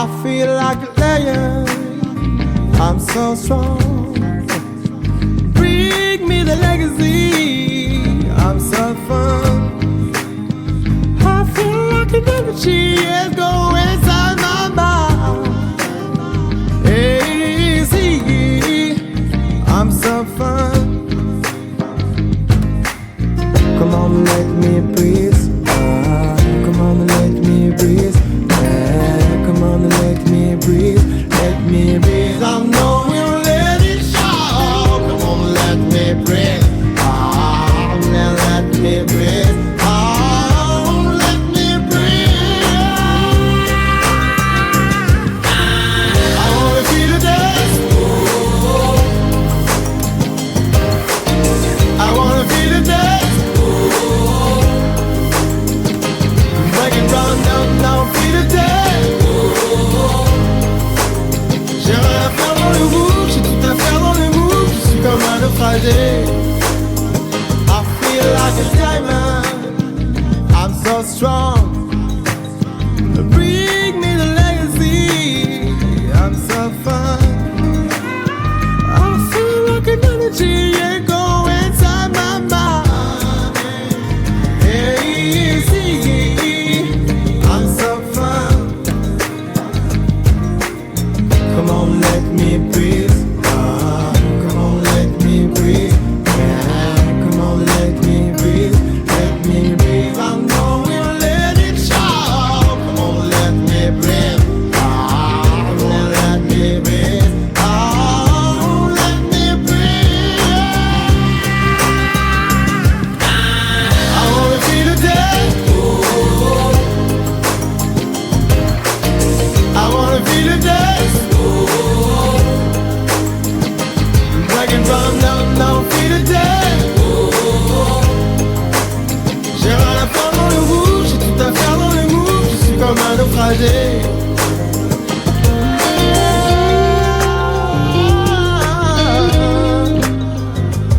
I feel like a lion, I'm so strong. Bring me the legacy, I'm so fun. I feel like an energy is going inside my mind. Hey, see, I'm so fun. Come on, let me breathe. Come on, let me breathe. Yeah, come on, let me breathe. Let me breathe. I know we'll let it show. Come on, let me breathe. Now let me breathe. Let me breathe. I wanna feel the dance. I wanna feel the dance. Break it down, down, feel the dance. J'ai rien à faire dans le move, j'ai tout à faire dans le move. Je suis comme un naufragé. I feel like a diamond, I'm so strong. Bring me the legacy, I'm so fun. I feel like an energy, yeah, go inside my mind. Hey, see, I'm so fun. Come on, let me breathe. Come on, let me breathe. Yeah, come on, let me breathe. Let me breathe. I know we'll let it show. Come on, let me breathe. Come on, let me breathe. Let me breathe. I wanna feel the day. I wanna feel the dance. Black and brown, down, feel the dance. J'ai rien à faire dans le rouge, j'ai tout à faire dans le move. Je suis comme un naufragé.